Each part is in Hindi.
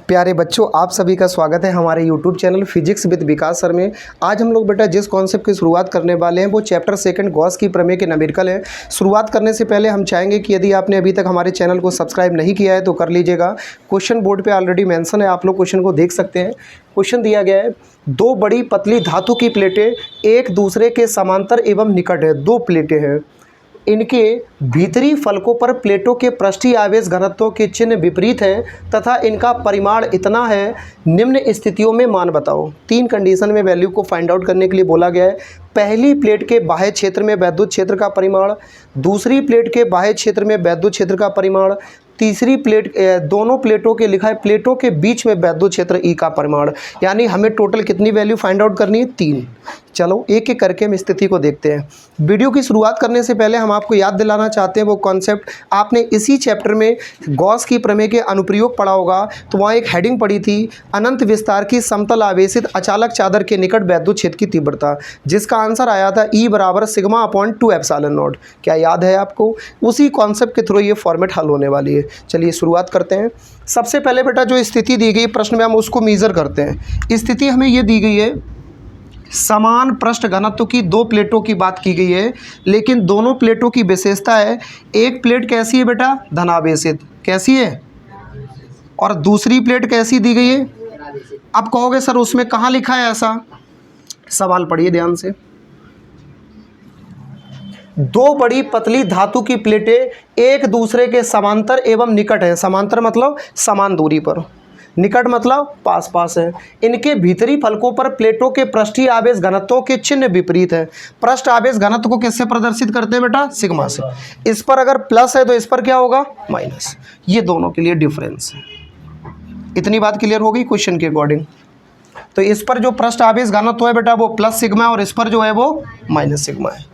प्यारे बच्चों, आप सभी का स्वागत है हमारे YouTube channel physics with Vikas sir में। आज हम लोग बेटा जिस कॉन्सेप्ट की शुरुआत करने वाले हैं वो चैप्टर सेकंड गॉस की प्रमेय के न्यूमेरिकल है। शुरुआत करने से पहले हम चाहेंगे कि यदि आपने अभी तक हमारे चैनल को सब्सक्राइब नहीं किया है तो कर लीजिएगा। क्वेश्चन बोर्ड पर ऑलरेडी मैंसन है, आप लोग क्वेश्चन को देख सकते हैं। क्वेश्चन दिया गया है, दो बड़ी पतली धातु की प्लेटें एक दूसरे के समांतर एवं निकट है। दो प्लेटें हैं, इनके भीतरी फलकों पर प्लेटों के पृष्ठीय आवेश घनत्वों के चिन्ह विपरीत हैं तथा इनका परिमाण इतना है, निम्न स्थितियों में मान बताओ। तीन कंडीशन में वैल्यू को फाइंड आउट करने के लिए बोला गया है। पहली प्लेट के बाह्य क्षेत्र में वैद्युत क्षेत्र का परिमाण, दूसरी प्लेट के बाह्य क्षेत्र में वैद्युत क्षेत्र का परिमाण, तीसरी प्लेट दोनों प्लेटों के लिखा है प्लेटों के बीच में वैद्युत क्षेत्र ई का परिमाण। यानी हमें टोटल कितनी वैल्यू फाइंड आउट करनी है? 3। चलो एक एक करके हम स्थिति को देखते हैं। वीडियो की शुरुआत करने से पहले हम आपको याद दिलाना चाहते हैं वो कॉन्सेप्ट आपने इसी चैप्टर में गॉस की प्रमेय के अनुप्रयोग पढ़ा होगा। तो वहाँ एक हेडिंग पढ़ी थी, अनंत विस्तार की समतल आवेशित अचालक चादर के निकट वैद्युत क्षेत्र की तीव्रता, जिसका आंसर आया था E बराबर सिग्मा अपॉन 2 एप्सिलॉन नॉट। क्या याद है आपको? उसी कॉन्सेप्ट के थ्रू ये फॉर्मेट हल होने वाली है। चलिए शुरुआत करते हैं। सबसे पहले बेटा जो स्थिति दी गई प्रश्न में हम उसको मेजर करते हैं। स्थिति हमें ये दी गई है, समान पृष्ठ घनत्व की दो प्लेटों की बात की गई है, लेकिन दोनों प्लेटों की विशेषता है, एक प्लेट कैसी है बेटा? धनावेशित। कैसी है? और दूसरी प्लेट कैसी दी गई है? अब कहोगे सर उसमें कहाँ लिखा है ऐसा? सवाल पढ़िए ध्यान से। दो बड़ी पतली धातु की प्लेटें एक दूसरे के समांतर एवं निकट हैं। समांतर मतलब समान दूरी पर, निकट मतलब पास पास है। इनके भीतरी फलकों पर प्लेटों के पृष्ठीय आवेश घनत्वों के चिन्ह विपरीत है। पृष्ठ आवेश घनत्व को किससे प्रदर्शित करते हैं बेटा? सिग्मा से। इस पर अगर प्लस है तो इस पर क्या होगा? माइनस। ये दोनों के लिए डिफरेंस है। इतनी बात क्लियर हो गई क्वेश्चन के अकॉर्डिंग? तो इस पर जो पृष्ठ आवेश घनत्व है बेटा वो प्लस सिग्मा है और इस पर जो है वो माइनस सिग्मा है।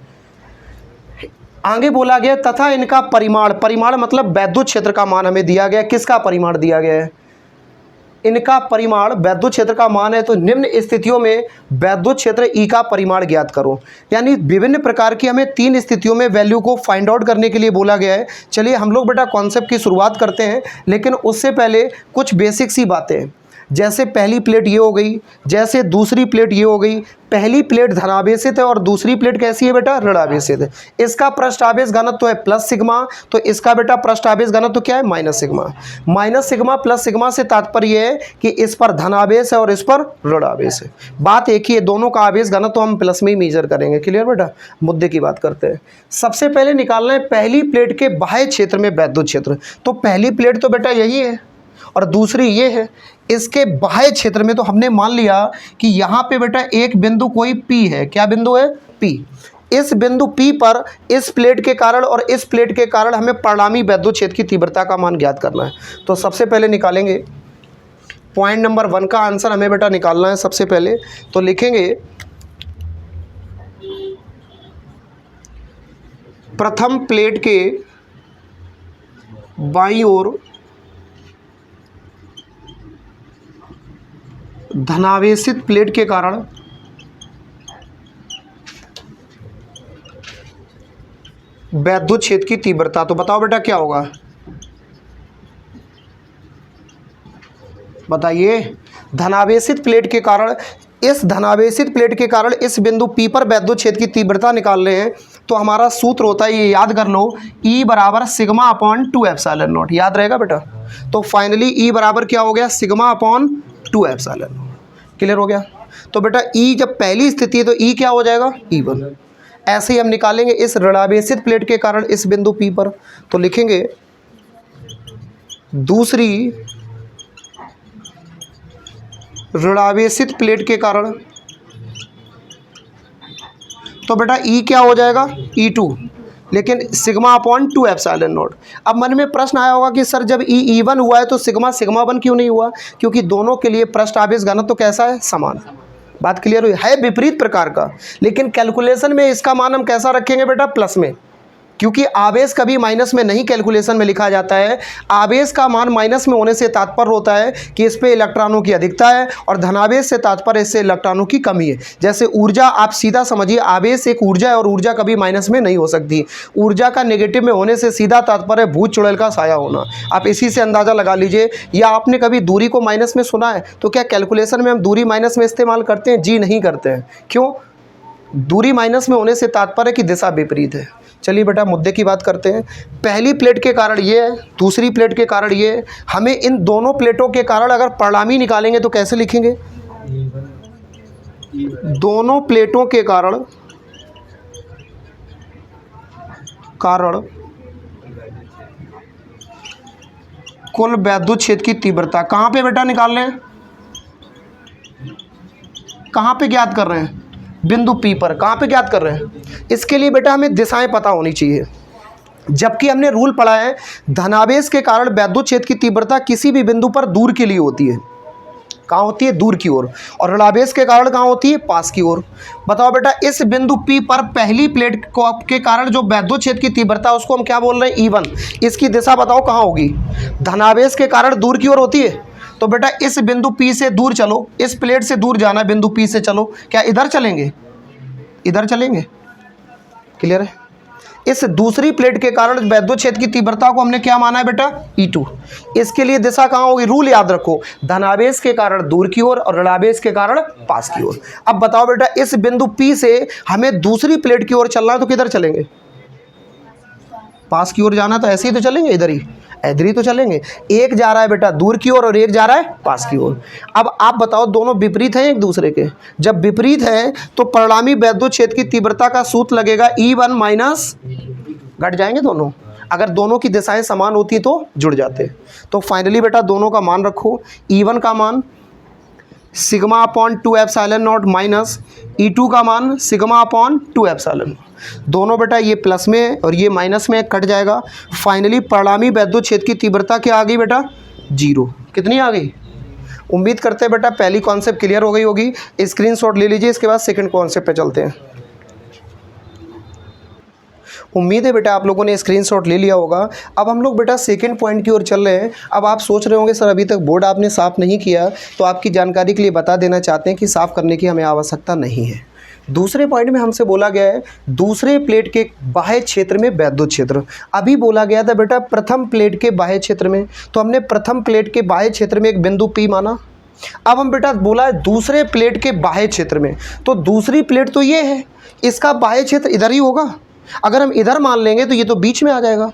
आगे बोला गया तथा इनका परिमाण, परिमाण मतलब वैद्युत क्षेत्र का मान हमें दिया गया। किसका परिमाण दिया गया है? इनका परिमाण वैद्युत क्षेत्र का मान है। तो निम्न स्थितियों में वैद्युत क्षेत्र ई का परिमाण ज्ञात करो। यानी विभिन्न प्रकार की हमें 3 स्थितियों में वैल्यू को फाइंड आउट करने के लिए बोला गया है। चलिए हम लोग बेटा कॉन्सेप्ट की शुरुआत करते हैं, लेकिन उससे पहले कुछ बेसिक सी बातें, जैसे पहली प्लेट ये हो गई, जैसे दूसरी प्लेट ये हो गई। पहली प्लेट धनावेशित है और दूसरी प्लेट कैसी है बेटा? ऋणावेशित है। इसका पृष्ठ आवेश घनत्व है प्लस सिग्मा, तो इसका बेटा पृष्ठ आवेश घनत्व क्या है? Minus sigma. Minus sigma plus sigma से तात्पर्य है कि इस पर धनावेश है और इस पर ऋणावेश है। बात एक ही है, दोनों का आवेश घनत्व हम प्लस में ही मेजर करेंगे। क्लियर बेटा? मुद्दे की बात करते हैं। सबसे पहले निकालना है पहली प्लेट के बाह्य क्षेत्र में वैद्युत क्षेत्र। तो पहली प्लेट तो बेटा यही है और दूसरी ये है। इसके बाह्य क्षेत्र में तो हमने मान लिया कि यहाँ पे बेटा एक बिंदु कोई P है। क्या बिंदु है? P। इस बिंदु P पर इस प्लेट के कारण और इस प्लेट के कारण हमें परिणामी वैद्युत क्षेत्र की तीव्रता का मान ज्ञात करना है। तो सबसे पहले निकालेंगे पॉइंट नंबर 1 का आंसर हमें बेटा निकालना है। सबसे पहले तो लिखेंगे प्रथम प्लेट के बाईं ओर धनावेशित प्लेट के कारण वैद्युत क्षेत्र की तीव्रता। तो बताओ बेटा क्या होगा? बताइए। धनावेशित प्लेट के कारण, इस धनावेशित प्लेट के कारण इस बिंदु P पर वैद्युत क्षेत्र की तीव्रता निकाल रहे हैं। तो हमारा सूत्र होता है, ये याद कर लो, E बराबर सिग्मा अपॉन 2 एप्सिलॉन नॉट। याद रहेगा बेटा? तो फाइनली E बराबर क्या हो गया? Sigma upon 2 epsilon. क्लियर हो गया? तो बेटा E जब पहली स्थिति है तो E क्या हो जाएगा? E1। ऐसे ही हम निकालेंगे इस ऋणावेशित प्लेट के कारण इस बिंदु P पर। तो लिखेंगे दूसरी ऋणावेशित प्लेट के कारण, तो बेटा E क्या हो जाएगा? E2, लेकिन सिग्मा अपॉन 2 एप्सिलॉन नॉट। अब मन में प्रश्न आया होगा कि सर जब E1 हुआ है तो सिग्मा सिग्मा 1 क्यों नहीं हुआ? क्योंकि दोनों के लिए पृष्ठ आवेश घनत्व तो कैसा है? समान। बात क्लियर हुई? है विपरीत प्रकार का, लेकिन कैलकुलेशन में इसका मान हम कैसा रखेंगे बेटा? प्लस में। क्योंकि आवेश कभी माइनस में नहीं कैलकुलेशन में लिखा जाता है। आवेश का मान माइनस में होने से तात्पर्य होता है कि इस पे इलेक्ट्रॉनों की अधिकता है, और धनावेश से तात्पर्य इससे इलेक्ट्रॉनों की कमी है। जैसे ऊर्जा, आप सीधा समझिए, आवेश एक ऊर्जा है और ऊर्जा कभी माइनस में नहीं हो सकती। ऊर्जा का नेगेटिव में होने से सीधा तात्पर्य भूत चुड़ैल का साया होना। आप इसी से अंदाज़ा लगा लीजिए। या आपने कभी दूरी को माइनस में सुना है? तो क्या कैलकुलेशन में हम दूरी माइनस में इस्तेमाल करते हैं? जी नहीं करते हैं। क्यों? दूरी माइनस में होने से तात्पर्य की दिशा विपरीत है। चलिए बेटा मुद्दे की बात करते हैं। पहली प्लेट के कारण ये है, दूसरी प्लेट के कारण ये है। हमें इन दोनों प्लेटों के कारण अगर परिणामी निकालेंगे तो कैसे लिखेंगे? दोनों प्लेटों के कारण कुल वैद्युत क्षेत्र की तीव्रता कहाँ पे बेटा निकाल रहे हैं? कहाँ पे ज्ञात कर रहे हैं? बिंदु P पर। कहाँ पे ज्ञात कर रहे हैं? इसके लिए बेटा हमें दिशाएं पता होनी चाहिए। जबकि हमने रूल पढ़ा है धनावेश के कारण वैद्युत क्षेत्र की तीव्रता किसी भी बिंदु पर दूर के लिए होती है। कहाँ होती है? दूर की ओर। और ऋणावेश के कारण कहाँ होती है? पास की ओर। बताओ बेटा, इस बिंदु P पर पहली प्लेट के कारण जो वैद्युत क्षेत्र की तीव्रता है उसको हम क्या बोल रहे हैं? E1। इसकी दिशा बताओ कहाँ होगी? धनावेश के कारण दूर की ओर होती है। तो बेटा इस बिंदु P से दूर चलो, इस प्लेट से दूर जाना है, बिंदु P से चलो। क्या इधर चलेंगे? इधर चलेंगे। क्लियर है? इस दूसरी प्लेट के कारण वैद्युत क्षेत्र की तीव्रता को हमने क्या माना है बेटा? E2। इसके लिए दिशा कहाँ होगी? रूल याद रखो, धनावेश के कारण दूर की ओर और ऋणावेश के कारण पास की ओर। अब बताओ बेटा, इस बिंदु P से हमें दूसरी प्लेट की ओर चलना है तो किधर चलेंगे? पास की ओर जाना तो ऐसे ही तो चलेंगे, इधर ही तो चलेंगे। एक जा रहा है बेटा दूर की ओर और एक जा रहा है पास की ओर। अब आप बताओ, दोनों विपरीत हैं एक दूसरे के? जब विपरीत है तो परिणामी वैद्युत क्षेत्र की तीव्रता का सूत्र लगेगा E1 माइनस, घट जाएंगे दोनों। अगर दोनों की दिशाएं समान होती तो जुड़ जाते। तो फाइनली बेटा दोनों का मान रखो। E1 का मान sigma upon 2 epsilon not minus E2 का मान सिग्मा अपॉन 2 एप्सिलॉन। दोनों बेटा ये प्लस में है और ये माइनस में कट जाएगा। फाइनली परिणामी वैद्युत क्षेत्र की तीव्रता क्या आ गई बेटा? 0। कितनी आ गई? उम्मीद करते हैं बेटा पहली कॉन्सेप्ट क्लियर हो गई होगी। स्क्रीनशॉट ले लीजिए, इसके बाद सेकंड कॉन्सेप्ट पे चलते हैं। उम्मीद है बेटा आप लोगों ने स्क्रीनशॉट ले लिया होगा। अब हम लोग बेटा सेकंड पॉइंट की ओर चल रहे हैं। अब आप सोच रहे होंगे सर अभी तक बोर्ड आपने साफ़ नहीं किया, तो आपकी जानकारी के लिए बता देना चाहते हैं कि साफ़ करने की हमें आवश्यकता नहीं है। दूसरे पॉइंट में हमसे बोला गया है दूसरे प्लेट के बाह्य क्षेत्र में वैद्युत क्षेत्र। अभी बोला गया था बेटा प्रथम प्लेट के बाह्य क्षेत्र में, तो हमने प्रथम प्लेट के बाह्य क्षेत्र में एक बिंदु P माना। अब हम बेटा बोला है दूसरे प्लेट के बाह्य क्षेत्र में, तो दूसरी प्लेट तो ये है, इसका बाह्य क्षेत्र इधर ही होगा। अगर हम इधर मान लेंगे तो ये तो बीच में आ जाएगा।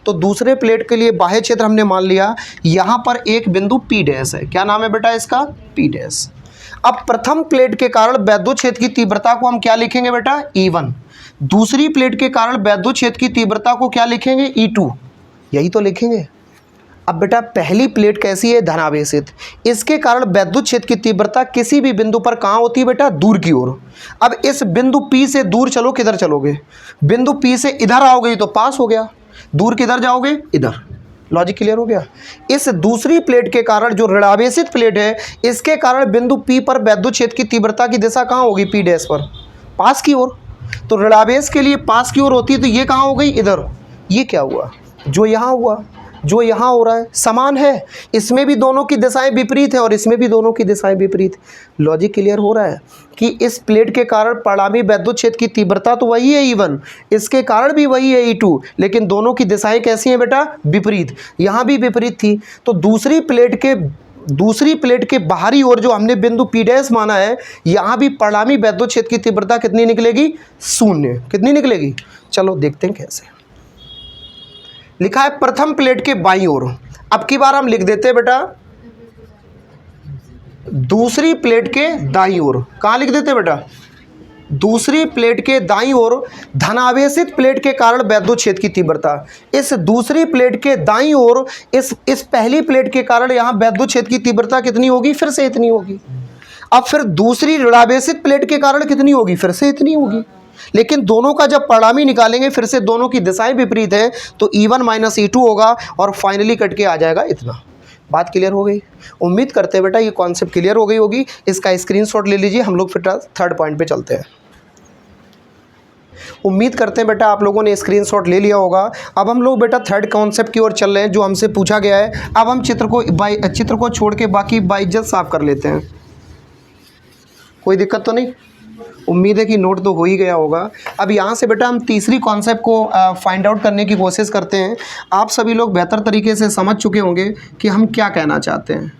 तो दूसरे प्लेट के लिए बाह्य क्षेत्र हमने मान लिया, यहाँ पर एक बिंदु P डैश है। क्या नाम है बेटा इसका? P dash. अब प्रथम प्लेट के कारण वैद्युत क्षेत्र की तीव्रता को हम क्या लिखेंगे बेटा? E1। दूसरी प्लेट के कारण वैद्युत क्षेत्र की तीव्रता को क्या लिखेंगे? E2। यही तो लिखेंगे। अब बेटा पहली प्लेट कैसी है? धनावेशित। इसके कारण वैद्युत क्षेत्र की तीव्रता किसी भी बिंदु पर कहाँ होती है बेटा? दूर की ओर। अब इस बिंदु P से दूर चलो, किधर चलोगे? बिंदु P से इधर आओगे तो पास हो गया, दूर किधर जाओगे? इधर। लॉजिक क्लियर हो गया? इस दूसरी प्लेट के कारण जो ऋणावेशित प्लेट है, इसके कारण बिंदु P पर वैद्युत क्षेत्र की तीव्रता की दिशा कहाँ होगी? P डैश पर, पास की ओर। तो ऋणावेश के लिए पास की ओर होती है, तो ये कहाँ हो गई? इधर। ये क्या हुआ? जो यहाँ हुआ, जो यहाँ हो रहा है समान है। इसमें भी दोनों की दिशाएं विपरीत है और इसमें भी दोनों की दिशाएं विपरीत। लॉजिक क्लियर हो रहा है कि इस प्लेट के कारण परिणामी वैद्युत क्षेत्र की तीव्रता तो वही है E1, इसके कारण भी वही है E2, लेकिन दोनों की दिशाएं कैसी हैं बेटा? विपरीत। यहाँ भी विपरीत थी। तो दूसरी प्लेट के बाहरी ओर जो हमने बिंदु P डैश माना है, यहाँ भी परिणामी वैद्युत क्षेत्र की तीव्रता कितनी निकलेगी? 0। कितनी निकलेगी? चलो देखते हैं कैसे। लिखा है प्रथम प्लेट के बाईं ओर। अब की बार हम लिख देते हैं बेटा दूसरी प्लेट के दाईं ओर। कहाँ लिख देते हैं बेटा? दूसरी प्लेट के दाईं ओर धनावेशित प्लेट के कारण वैद्युत क्षेत्र की तीव्रता। इस दूसरी प्लेट के दाईं ओर इस पहली प्लेट के कारण यहाँ वैद्युत क्षेत्र की तीव्रता कितनी होगी? फिर से इतनी होगी। अब फिर दूसरी ऋणावेशित प्लेट के कारण कितनी होगी? फिर से इतनी होगी। लेकिन दोनों का जब परिणामी निकालेंगे फिर से दोनों की दिशाएं विपरीत है, तो E1 माइनस E2 होगा और फाइनली कट के आ जाएगा इतना। बात क्लियर हो गई? उम्मीद करते हैं बेटा ये कॉन्सेप्ट क्लियर हो गई होगी। इसका स्क्रीनशॉट ले लीजिए, हम लोग फिर थर्ड पॉइंट पे चलते हैं। उम्मीद करते हैं बेटा आप लोगों ने स्क्रीनशॉट ले लिया होगा। अब हम लोग बेटा थर्ड कॉन्सेप्ट की ओर चल रहे हैं जो हमसे पूछा गया है। अब हम चित्र को छोड़ के बाकी बाइज्जत साफ कर लेते हैं। कोई दिक्कत तो नहीं? उम्मीद है कि नोट तो हो ही गया होगा। अब यहाँ से बेटा हम तीसरी कॉन्सेप्ट को फाइंड आउट करने की कोशिश करते हैं। आप सभी लोग बेहतर तरीके से समझ चुके होंगे कि हम क्या कहना चाहते हैं।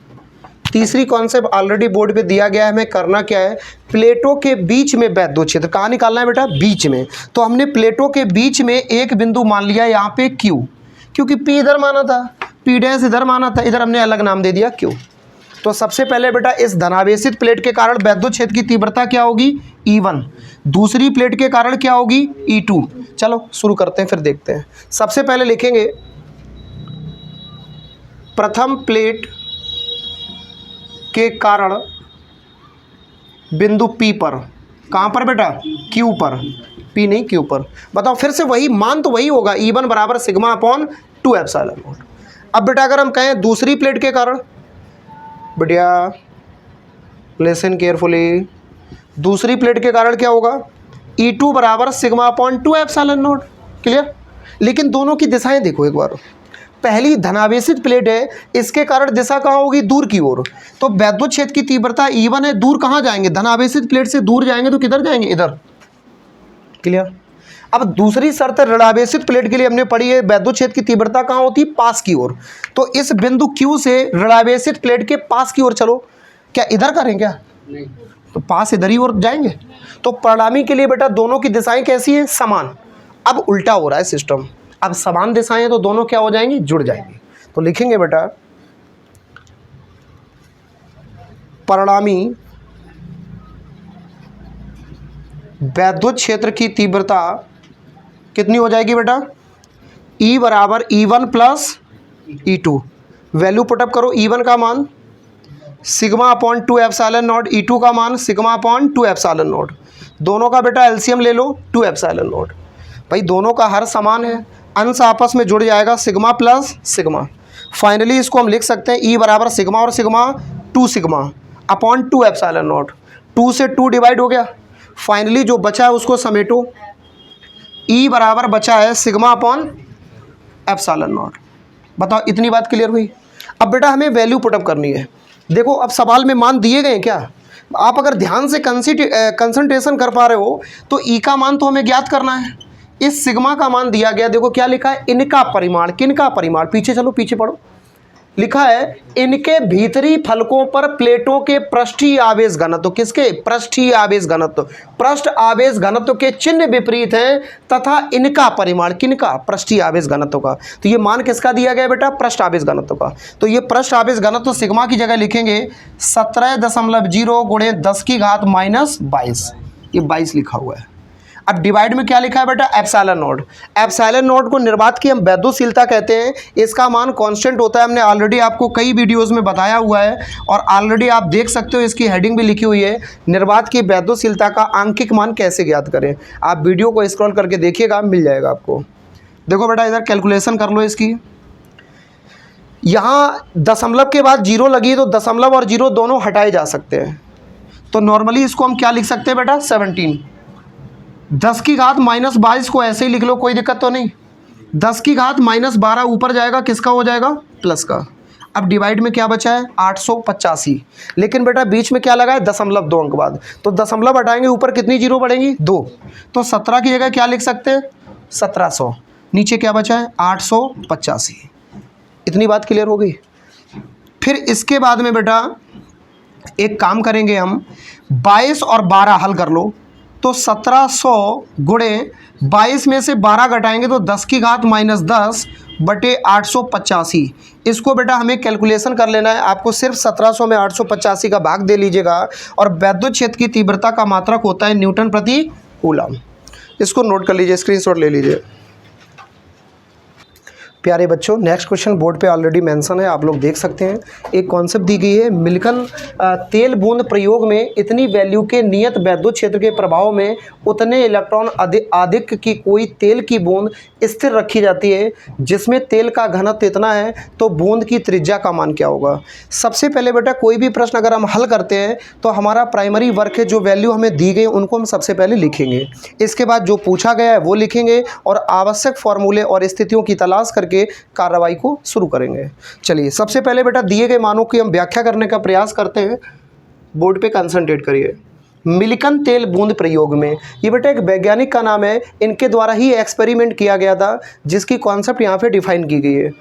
तीसरी कॉन्सेप्ट ऑलरेडी बोर्ड पे दिया गया है। हमें करना क्या है, प्लेटों के बीच में वैद्युत क्षेत्र कहाँ निकालना है बेटा, बीच में। तो हमने प्लेटों के बीच में एक बिंदु मान लिया यहाँ पे Q, क्योंकि P इधर माना था, P डैश इधर माना था, इधर हमने अलग नाम दे दिया Q। तो सबसे पहले बेटा इस धनावेशित प्लेट के कारण वैद्युत क्षेत्र की तीव्रता क्या होगी, E1। दूसरी प्लेट के कारण क्या होगी, E2। चलो शुरू करते हैं, फिर देखते हैं। सबसे पहले लिखेंगे प्रथम प्लेट के कारण बिंदु P पर, कहाँ पर बेटा, Q पर, P नहीं Q पर। बताओ फिर से वही मान तो वही होगा, E1 बराबर सिग्मा अपॉन 2 एप्सिलॉन नॉट। अब बेटा अगर हम कहें दूसरी प्लेट के कारण, बढ़िया लिसन केयरफुली, दूसरी प्लेट के कारण क्या होगा, E2 बराबर sigma upon 2 epsilon not. Clear? लेकिन दोनों की दिशाएं देखो एक बार। पहली धनावेशित प्लेट है, इसके कारण दिशा कहाँ होगी, दूर की ओर। तो वैद्युत क्षेत्र की तीव्रता E1 है, दूर कहाँ जाएंगे, धनावेशित प्लेट से दूर जाएंगे तो किधर जाएंगे, इधर। क्लियर? अब दूसरी शर्त ऋणावेशित प्लेट के लिए हमने पढ़ी है, वैद्युत क्षेत्र की तीव्रता कहाँ होती है, पास की ओर। तो इस बिंदु Q से ऋणावेशित प्लेट के पास की ओर चलो। क्या इधर करें क्या, नहीं, तो पास इधर ही ओर जाएंगे। तो परिणामी के लिए बेटा दोनों की दिशाएं कैसी है, समान। अब उल्टा हो रहा है सिस्टम, अब समान दिशाएं तो दोनों क्या हो जाएंगी, जुड़ जाएंगी। तो लिखेंगे बेटा परिणामी वैद्युत क्षेत्र की तीव्रता कितनी हो जाएगी बेटा, E बराबर E1 plus E2। Value put up करो, E1 का मान sigma upon 2 epsilon not, E2 का मान सिग्मा अपॉन 2 एप्सिलॉन नॉट। दोनों का बेटा एलसीएम ले लो, 2 एप्सिलॉन नॉट। भाई दोनों का हर समान है, अंश आपस में जुड़ जाएगा, सिग्मा प्लस सिग्मा। फाइनली इसको हम लिख सकते हैं E बराबर सिग्मा और sigma 2 sigma upon 2 epsilon not. 2 से 2 डिवाइड हो गया। फाइनली जो बचा है उसको समेटो, E बराबर बचा है सिग्मा अपॉन एप्सिलॉन नॉट। बताओ इतनी बात क्लियर हुई? अब बेटा हमें वैल्यू पुटअप करनी है। देखो अब सवाल में मान दिए गए क्या, आप अगर ध्यान से कंसंट्रेशन कर पा रहे हो तो E का मान तो हमें ज्ञात करना है। इस सिग्मा का मान दिया गया, देखो क्या लिखा है, इनका परिमाण। किनका परिमाण, पीछे चलो, पीछे पढ़ो, लिखा है इनके भीतरी फलकों पर प्लेटों के पृष्ठीय आवेश घनत्व। किसके, पृष्ठीय आवेश घनत्व। पृष्ठ आवेश घनत्व के चिन्ह विपरीत हैं तथा इनका परिमाण, किनका, पृष्ठीय आवेश घनत्व का। तो ये मान किसका दिया गया बेटा, पृष्ठ आवेश घनत्व का। तो ये पृष्ठ आवेश घनत्व सिग्मा की जगह लिखेंगे 17.0 गुणे 10 की घात माइनस 22। ये 22 लिखा हुआ है। अब डिवाइड में क्या लिखा है बेटा, एप्सिलॉन नॉट। एप्सिलॉन नॉट को निर्वात की हम वैद्युतशीलता कहते हैं। इसका मान कांस्टेंट होता है, हमने ऑलरेडी आपको कई वीडियोस में बताया हुआ है और ऑलरेडी आप देख सकते हो, इसकी हेडिंग भी लिखी हुई है, निर्वात की वैद्युतशीलता का आंकिक मान कैसे ज्ञात करें। आप वीडियो को स्क्रॉल करके देखिएगा, मिल जाएगा आपको। देखो बेटा इधर कैलकुलेशन कर लो इसकी। यहाँ दशमलव के बाद 0 लगी तो दशमलव और 0 दोनों हटाए जा सकते हैं। तो नॉर्मली इसको हम क्या लिख सकते हैं बेटा, 17। 10 की घात माइनस 22 को ऐसे ही लिख लो, कोई दिक्कत तो नहीं। 10 की घात माइनस 12 ऊपर जाएगा, किसका हो जाएगा, प्लस का। अब डिवाइड में क्या बचा है, 885। लेकिन बेटा बीच में क्या लगा है, दशमलव 2 अंक बाद। तो दशमलव हटाएंगे, ऊपर कितनी जीरो बढ़ेंगी, 2। तो 17 की जगह क्या लिख सकते हैं, 1700। नीचे क्या बचा है, 885। इतनी बात क्लियर हो गई। फिर इसके बाद में बेटा एक काम करेंगे हम, 22 और 12 हल कर लो। तो 1700 गुणे 22 में से 12 घटाएंगे तो 10 की घात माइनस 10 बटे 885। इसको बेटा हमें कैलकुलेशन कर लेना है। आपको सिर्फ 1700 में 885 का भाग दे लीजिएगा। और वैद्युत क्षेत्र की तीव्रता का मात्रक होता है न्यूटन प्रति कूलम। इसको नोट कर लीजिए, स्क्रीनशॉट ले लीजिए। प्यारे बच्चों, नेक्स्ट क्वेश्चन बोर्ड पे ऑलरेडी मेंशन है, आप लोग देख सकते हैं। एक कॉन्सेप्ट दी गई है, मिल्कन तेल बूंद प्रयोग में इतनी वैल्यू के नियत वैद्युत क्षेत्र के प्रभाव में उतने इलेक्ट्रॉन अधिक की कोई तेल की बूंद स्थिर रखी जाती है जिसमें तेल का घनत्व इतना है, तो बूंद की त्रिज्या का मान क्या होगा। सबसे पहले बेटा कोई भी प्रश्न अगर हम हल करते हैं तो हमारा प्राइमरी वर्क है, जो वैल्यू हमें दी गई उनको हम सबसे पहले लिखेंगे। इसके बाद जो पूछा गया है वो लिखेंगे और आवश्यक फॉर्मूले और स्थितियों की तलाश करके कार्रवाई को शुरू करेंगे। चलिए सबसे पहले बेटा दिए गए मानों की हम व्याख्या करने का प्रयास करते हैं। बोर्ड पे कंसंट्रेट करिए। मिल्कन तेल बूंद प्रयोग में, ये बेटा एक वैज्ञानिक का नाम है, इनके द्वारा ही एक्सपेरिमेंट किया गया था जिसकी कॉन्सेप्ट यहाँ पे डिफाइन की गई है।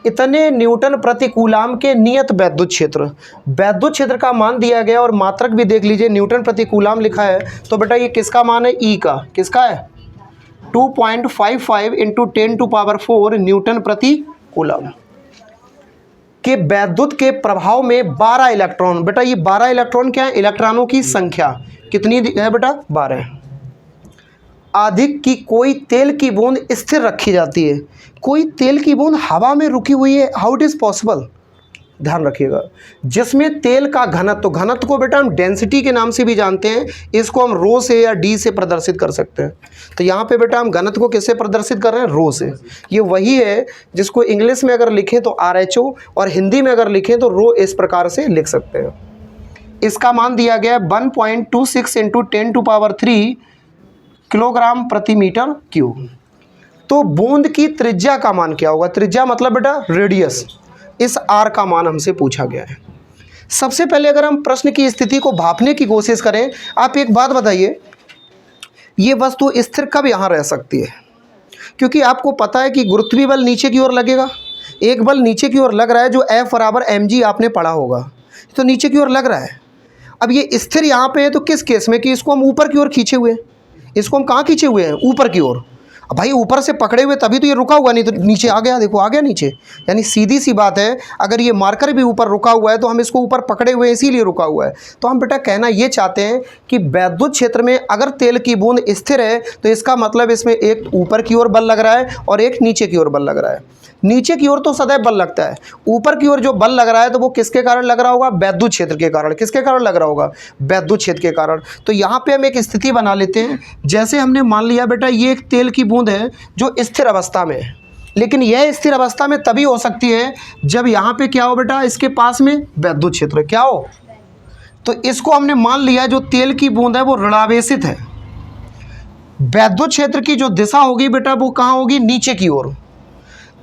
इतने न्यूटन प्रति कूलाम के नियत वैद्युत क्षेत्र का मान दिया गया और मात्रक भी देख लीजिए, न्यूटन प्रति कूलाम लिखा है, तो बेटा ये किसका मान है, ई का। किसका है, 2.55 इंटू 10⁴ न्यूटन प्रति कूलम के वैद्युत के प्रभाव में 12 इलेक्ट्रॉन। बेटा ये 12 इलेक्ट्रॉन क्या है, इलेक्ट्रॉनों की संख्या कितनी है बेटा, 12 अधिक की कोई तेल की बूंद स्थिर रखी जाती है। कोई तेल की बूंद हवा में रुकी हुई है, हाउ इट इज पॉसिबल, ध्यान रखिएगा। जिसमें तेल का घनत्व को बेटा हम डेंसिटी के नाम से भी जानते हैं, इसको हम रो से या डी से प्रदर्शित कर सकते हैं। तो यहाँ पे बेटा हम घनत्व को किससे प्रदर्शित कर रहे हैं, रो से। ये वही है जिसको इंग्लिश में अगर लिखें तो RH और हिंदी में अगर लिखें तो रो इस प्रकार से लिख सकते हैं। इसका मान दिया गया 1.26 इंटू 10⁻³ किलोग्राम प्रति मीटर क्यूब। तो बूंद की त्रिज्या का मान क्या होगा, त्रिज्या मतलब बेटा रेडियस, इस R का मान हमसे पूछा गया है। सबसे पहले अगर हम प्रश्न की स्थिति को भांपने की कोशिश करें, आप एक बात बताइए, ये वस्तु स्थिर कब यहाँ रह सकती है, क्योंकि आपको पता है कि गुरुत्वीय बल नीचे की ओर लगेगा। एक बल नीचे की ओर लग रहा है जो F = mg आपने पढ़ा होगा, तो नीचे की ओर लग रहा है। अब ये स्थिर यहाँ पे है तो किस केस में कि इसको हम ऊपर की ओर खींचे हुए हैं, इसको हम कहाँ खींचे हुए हैं, ऊपर की ओर। अब भाई ऊपर से पकड़े हुए तभी तो ये रुका हुआ, नहीं तो नीचे आ गया, देखो आ गया नीचे। यानी सीधी सी बात है, अगर ये मार्कर भी ऊपर रुका हुआ है तो हम इसको ऊपर पकड़े हुए इसीलिए रुका हुआ है। तो हम बेटा कहना ये चाहते हैं कि वैद्युत क्षेत्र में अगर तेल की बूंद स्थिर है तो इसका मतलब इसमें एक ऊपर की ओर बल लग रहा है और एक नीचे की ओर बल लग रहा है। नीचे की ओर तो सदैव बल लगता है, ऊपर की ओर जो बल लग रहा है तो वो किसके कारण लग रहा होगा, वैद्युत क्षेत्र के कारण। किसके कारण लग रहा होगा, वैद्युत क्षेत्र के कारण। तो यहाँ पे हम एक स्थिति बना लेते हैं, जैसे हमने मान लिया बेटा ये एक तेल की बूंद है जो स्थिर अवस्था में है, लेकिन यह स्थिर अवस्था में तभी हो सकती है जब यहाँ पे क्या हो बेटा, इसके पास में वैद्युत क्षेत्र क्या हो। तो इसको हमने मान लिया जो तेल की बूंद है वो ऋणावेशित है। वैद्युत क्षेत्र की जो दिशा होगी बेटा वो कहाँ होगी, नीचे की ओर।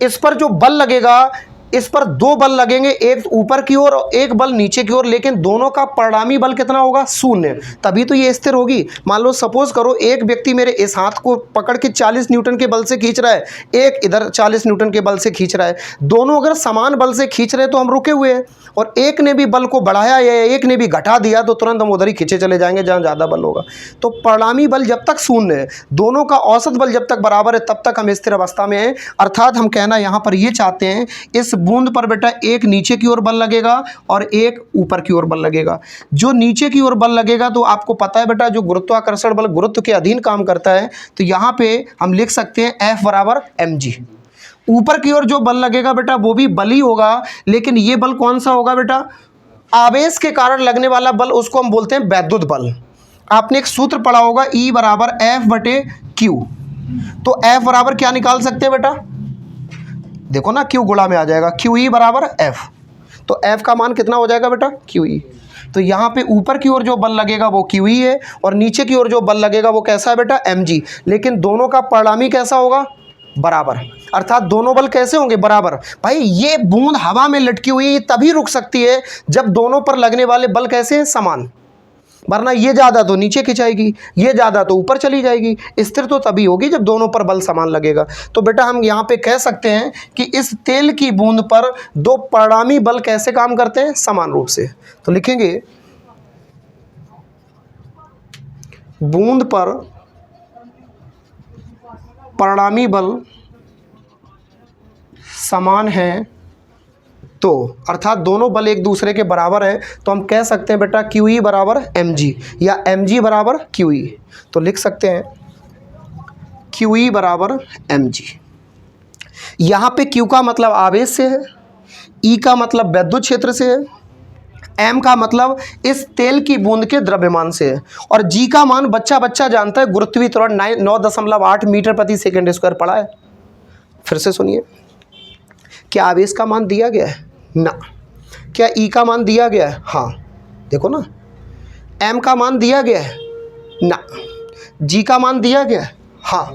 इस पर जो बल लगेगा, इस पर दो बल लगेंगे, एक ऊपर की ओर और एक बल नीचे की ओर, लेकिन दोनों का परिणामी बल कितना होगा, 0। तभी तो ये स्थिर होगी। मान लो सपोज करो एक व्यक्ति मेरे इस हाथ को पकड़ के 40 न्यूटन के बल से खींच रहा है, एक इधर 40 न्यूटन के बल से खींच रहा है। दोनों अगर समान बल से खींच रहे तो हम रुके हुए हैं, और एक ने भी बल को बढ़ाया या एक ने भी घटा दिया तो तुरंत हम उधर ही खींचे चले जाएंगे जहाँ ज़्यादा बल होगा। तो परिणामी बल जब तक 0 है, दोनों का औसत बल जब तक बराबर है तब तक हम स्थिर अवस्था में हैं। अर्थात हम कहना यहाँ पर ये चाहते हैं, इस बूंद पर बेटा एक नीचे की ओर बल लगेगा और एक ऊपर की ओर बल लगेगा। जो नीचे की ओर बल लगेगा तो आपको पता है बेटा जो गुरुत्वाकर्षण बल गुरुत्व के अधीन काम करता है, तो यहाँ पे हम लिख सकते हैं F = mg। ऊपर की ओर जो बल लगेगा बेटा वो भी बल ही होगा, लेकिन ये बल कौन सा होगा बेटा, आवेश के कारण लगने वाला बल, उसको हम बोलते हैं वैद्युत बल। आपने एक सूत्र पढ़ा होगा E = F/Q। तो F बराबर क्या निकाल सकते हैं बेटा, देखो ना Q गुणा में आ जाएगा, QE = F। तो F का मान कितना हो जाएगा बेटा, QE। तो यहाँ पे ऊपर की ओर जो बल लगेगा वो QE है और नीचे की ओर जो बल लगेगा वो कैसा है बेटा, mg। लेकिन दोनों का परिणामी कैसा होगा, बराबर। अर्थात दोनों बल कैसे होंगे, बराबर। भाई ये बूंद हवा में लटकी हुई है, ये तभी रुक सकती है जब दोनों पर लगने वाले बल कैसे हैं, समान। वरना ये ज़्यादा तो नीचे खिंचाएगी, ये ज़्यादा तो ऊपर चली जाएगी। स्थिर तो तभी होगी जब दोनों पर बल समान लगेगा। तो बेटा हम यहाँ पे कह सकते हैं कि इस तेल की बूंद पर दो परिणामी बल कैसे काम करते हैं, समान रूप से। तो लिखेंगे बूंद पर परिणामी बल समान है, तो अर्थात दोनों बल एक दूसरे के बराबर है, तो हम कह सकते हैं बेटा QE = mg या mg = QE। तो लिख सकते हैं QE = mg। यहाँ पे Q का मतलब आवेश से है, E का मतलब विद्युत क्षेत्र से है, M का मतलब इस तेल की बूंद के द्रव्यमान से है, और G का मान बच्चा बच्चा जानता है, गुरुत्वीय त्वरण 9.8 मीटर प्रति सेकंड स्क्वायर पड़ा है। फिर से सुनिए, क्या आवेश का मान दिया गया है? ना। क्या E का मान दिया गया है? हाँ, देखो ना। M का मान दिया गया है? ना। G का मान दिया गया है? हाँ,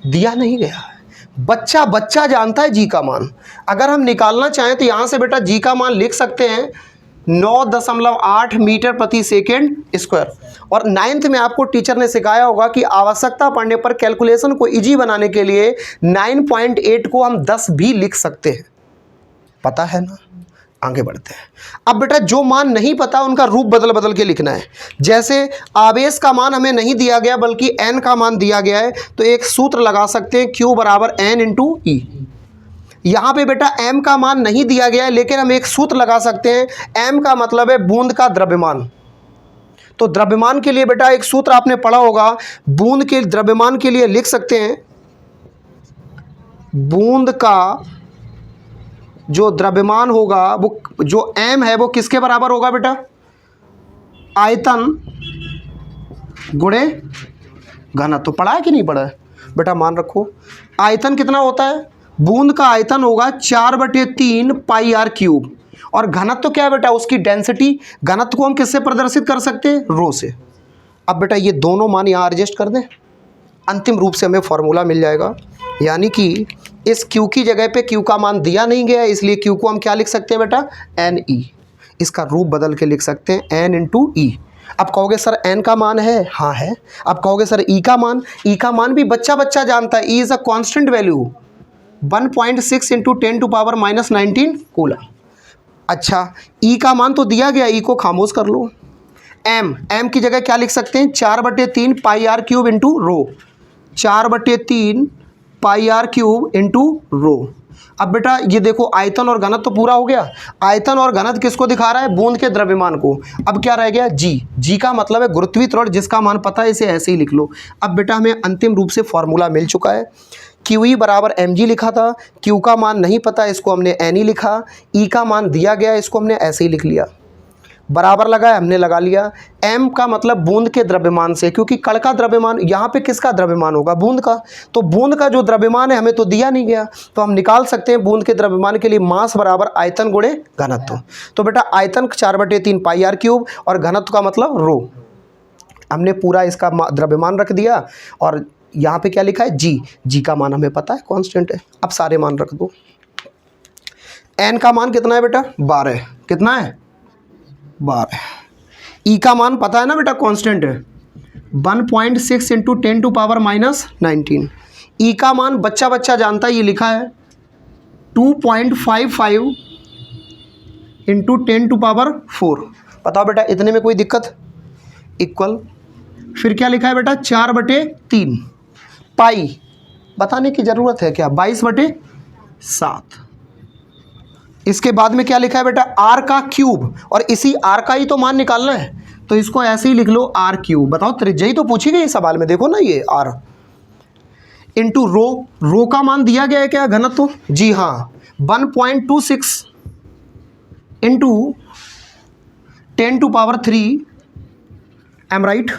दिया नहीं गया है। बच्चा बच्चा जानता है G का मान। अगर हम निकालना चाहें तो यहाँ से बेटा G का मान लिख सकते हैं 9.8 मीटर प्रति सेकेंड स्क्वायर। और 9th में आपको टीचर ने सिखाया होगा कि आवश्यकता पड़ने पर कैलकुलेशन को इजी बनाने के लिए 9.8 को हम 10 भी लिख सकते हैं, पता है ना। आगे बढ़ते हैं। अब बेटा जो मान नहीं पता उनका रूप बदल बदल के लिखना है। जैसे आवेश का मान हमें नहीं दिया गया बल्कि n का मान दिया गया है, तो एक सूत्र लगा सकते हैं Q बराबर n इंटू ई। यहाँ पे बेटा m का मान नहीं दिया गया है, लेकिन हम एक सूत्र लगा सकते हैं, m का मतलब है बूंद का द्रव्यमान। तो द्रव्यमान के लिए बेटा एक सूत्र आपने पढ़ा होगा, बूंद के द्रव्यमान के लिए लिख सकते हैं, बूंद का जो द्रव्यमान होगा वो जो m है वो किसके बराबर होगा बेटा? आयतन गुणे घनत्व। तो पढ़ा है कि नहीं पढ़ा है बेटा? मान रखो, आयतन कितना होता है? बूंद का आयतन होगा 4/3 पाई आर क्यूब, और घनत्व तो क्या है बेटा? उसकी डेंसिटी। घनत्व को हम किससे प्रदर्शित कर सकते हैं? रो से। अब बेटा ये दोनों मान यहाँ एडजस्ट कर दें, अंतिम रूप से हमें फॉर्मूला मिल जाएगा। यानी कि इस Q की जगह पे Q का मान दिया नहीं गया है, इसलिए Q को हम क्या लिख सकते हैं बेटा? NE। इसका रूप बदल के लिख सकते हैं N इंटू ई। अब कहोगे सर N का मान है? हाँ है। अब कहोगे सर E का मान? E का मान भी बच्चा बच्चा जानता है, E is a constant value, 1.6 into 10⁻⁻19 coulomb. अच्छा, E का मान तो दिया गया, E को खामोश कर लो। M की जगह क्या लिख सकते हैं? 4/3 pi R cube into rho, 4/3 pi R cube into rho. अब बेटा ये देखो, आयतन और घनत्व तो पूरा हो गया। आयतन और घनत्व किसको दिखा रहा है? बूंद के द्रव्यमान को। अब क्या रह गया? जी का मतलब है गुरुत्वीय त्वरण, जिसका मान पता है, इसे ऐसे ही लिख लो। अब बेटा हमें अंतिम रूप से फॉर्मूला मिल चुका है। QE बराबर mg लिखा था, Q का मान नहीं पता, इसको हमने NE लिखा। E का मान दिया गया, इसको हमने ऐसे ही लिख लिया। बराबर लगाया, हमने लगा लिया। m का मतलब बूंद के द्रव्यमान से, क्योंकि कण का द्रव्यमान यहाँ पे किसका द्रव्यमान होगा? बूंद का। तो बूंद का जो द्रव्यमान है हमें तो दिया नहीं गया, तो हम निकाल सकते हैं बूंद के द्रव्यमान के लिए मास बराबर आयतन गुणे घनत्व। तो बेटा आयतन 4/3 पाई आर क्यूब और घनत्व का मतलब रो। हमने पूरा इसका द्रव्यमान रख दिया, और यहाँ पे क्या लिखा है? जी का मान हमें पता है, कांस्टेंट है। अब सारे मान रख दो। n का मान कितना है बेटा? 12। कितना है? 12। E का मान पता है ना बेटा, कांस्टेंट है, 1.6 इंटू 10⁻⁻19। E का मान बच्चा बच्चा जानता है, ये लिखा है 2.55 इंटू 10⁴। बताओ बेटा, इतने में कोई दिक्कत? इक्वल। फिर क्या लिखा है बेटा? 4/3 पाई, बताने की ज़रूरत है क्या? 22/7। इसके बाद में क्या लिखा है बेटा? r का क्यूब, और इसी r का ही तो मान निकालना है, तो इसको ऐसे ही लिख लो r क्यूब। बताओ, त्रिज्या ही तो पूछी गई सवाल में, देखो ना ये r इंटू रो का मान दिया गया है क्या? घनत्व? जी हाँ, 1.26 इंटू 10⁻3 एम राइट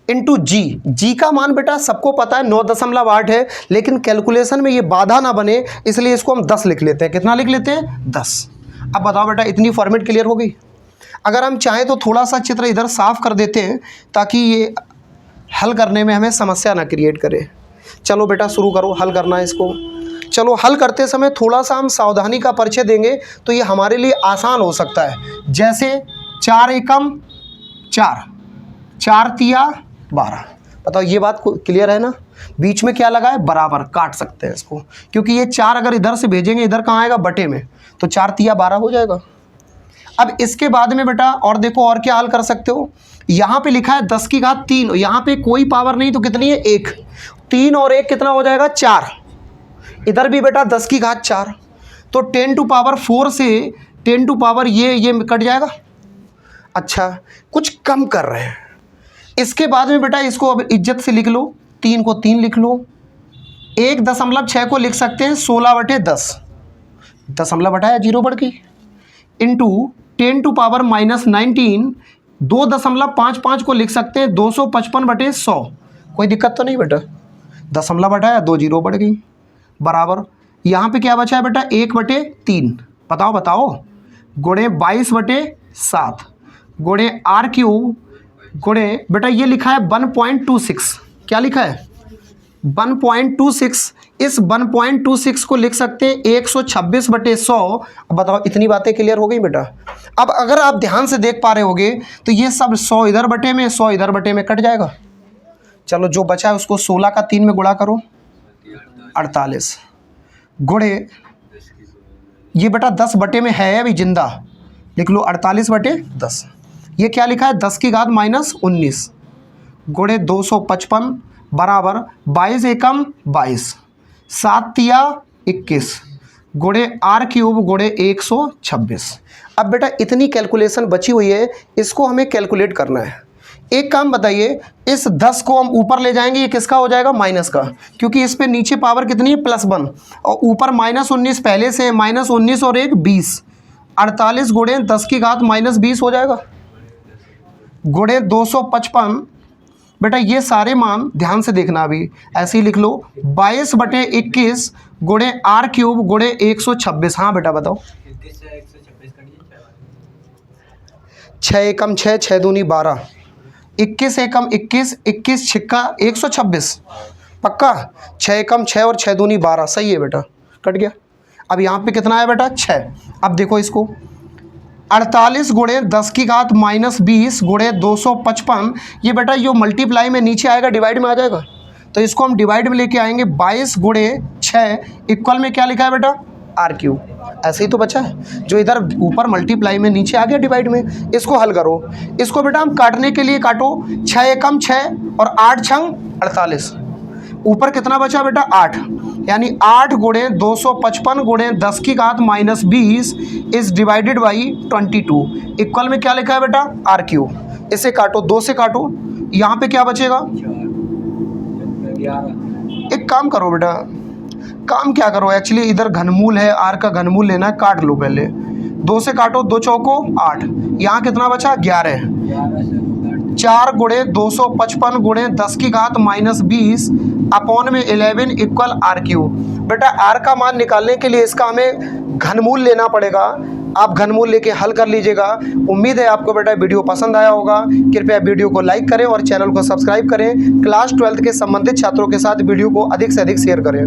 इंटू जी का मान बेटा सबको पता है 9.8 है, लेकिन कैलकुलेशन में ये बाधा ना बने इसलिए इसको हम 10 लिख लेते हैं। कितना लिख लेते हैं? 10। अब बताओ बेटा, इतनी फॉर्मेट क्लियर हो गई? अगर हम चाहें तो थोड़ा सा चित्र इधर साफ कर देते हैं ताकि ये हल करने में हमें समस्या ना क्रिएट करे। चलो बेटा शुरू करो, हल करना है इसको। चलो हल करते समय थोड़ा सा हम सावधानी का परिचय देंगे तो ये हमारे लिए आसान हो सकता है। जैसे 4 एकम 4, 4 तिया 12। बताओ ये बात क्लियर है ना? बीच में क्या लगा है? बराबर। काट सकते हैं इसको, क्योंकि ये 4 अगर इधर से भेजेंगे इधर कहाँ आएगा? बटे में, तो 4 तिया 12 हो जाएगा। अब इसके बाद में बेटा और देखो और क्या हल कर सकते हो। यहाँ पे लिखा है 10 की घात 3, यहाँ पे कोई पावर नहीं तो कितनी है? 1। 3 और 1 कितना हो जाएगा? 4। इधर भी बेटा 10 की घात 4, तो 10⁴ से 10 ये कट जाएगा। अच्छा, कुछ कम कर रहे हैं। इसके बाद में बेटा इसको अब इज्जत से लिख लो, 3 को 3 लिख लो, 1.6 को लिख सकते हैं 16/10, दशमलव हटाया जीरो बढ़ गई, इंटू 10⁻⁻19, 2.55 को लिख सकते हैं 255/100, कोई दिक्कत तो नहीं बेटा, दशमलव हटाया 2 जीरो बढ़ गई, बराबर यहाँ पे क्या बचा है बेटा 1/3, बताओ गुणे 22/7 गुणे r³ गुणे बेटा ये लिखा है 1.26, क्या लिखा है 1.26, इस 1.26 को लिख सकते हैं 126/100। अब बताओ इतनी बातें क्लियर हो गई बेटा। अब अगर आप ध्यान से देख पा रहे होगे तो ये सब 100 इधर बटे में 100 इधर बटे में कट जाएगा। चलो जो बचा है उसको 16 का 3 में गुणा करो, 48 गुणे ये बेटा 10 बटे में है अभी जिंदा, लिख लो 48/10, ये क्या लिखा है 10⁻−19 गुणे 255 बराबर 22 एकम 22, 7 तिया 21 गुणे r³ गुणे 126। अब बेटा इतनी कैलकुलेशन बची हुई है, इसको हमें कैलकुलेट करना है। एक काम बताइए, इस 10 को हम ऊपर ले जाएंगे, ये किसका हो जाएगा माइनस का, क्योंकि इस पे नीचे पावर कितनी है +1 और ऊपर -19 पहले से -19 और 1 20, 48 गुणे 10⁻−20 हो जाएगा गुणे 255। बेटा ये सारे मान ध्यान से देखना, अभी ऐसे ही लिख लो 22/21 गुणे r³ गुणे 126। हाँ बेटा बताओ, 6 एकम 6, 6 दूनी 12, 21 एकम 21, 21 छिक्का 126, पक्का 6 एकम 6 और 6 दूनी 12, सही है बेटा, कट गया। अब यहाँ पे कितना है बेटा 6। अब देखो इसको 48 गुणे 10⁻−20 गुणे 255, ये बेटा यो मल्टीप्लाई में नीचे आएगा डिवाइड में आ जाएगा, तो इसको हम डिवाइड में लेके आएंगे 22 गुणे 6 इक्वल में क्या लिखा है बेटा r³, ऐसे ही तो बचा है जो इधर ऊपर मल्टीप्लाई में नीचे आ गया डिवाइड में। इसको हल करो, इसको बेटा हम काटने के लिए काटो, 6 एकम 6 और 8 छंग 48, ऊपर कितना बचा बेटा 8, यानी 8 गुणे 255 गुणे 10⁻−20 इज डिवाइडेड बाई 22 इक्वल में क्या लिखा है बेटा r³। इसे काटो, 2 से काटो, यहाँ पे क्या बचेगा, एक काम करो बेटा, काम क्या करो एक्चुअली इधर घनमूल है, r का घनमूल लेना है, काट लो पहले, 2 से काटो, 2 चौको 8, यहाँ कितना बचा 11, 4 गुणे 255 गुणे 10⁻−20 अपॉन में 11 इक्वल r³। बेटा r का मान निकालने के लिए इसका हमें घनमूल लेना पड़ेगा, आप घनमूल लेके हल कर लीजिएगा। उम्मीद है आपको बेटा वीडियो पसंद आया होगा। कृपया वीडियो को लाइक करें और चैनल को सब्सक्राइब करें। क्लास 12th के संबंधित छात्रों के साथ वीडियो को अधिक से अधिक शेयर करें।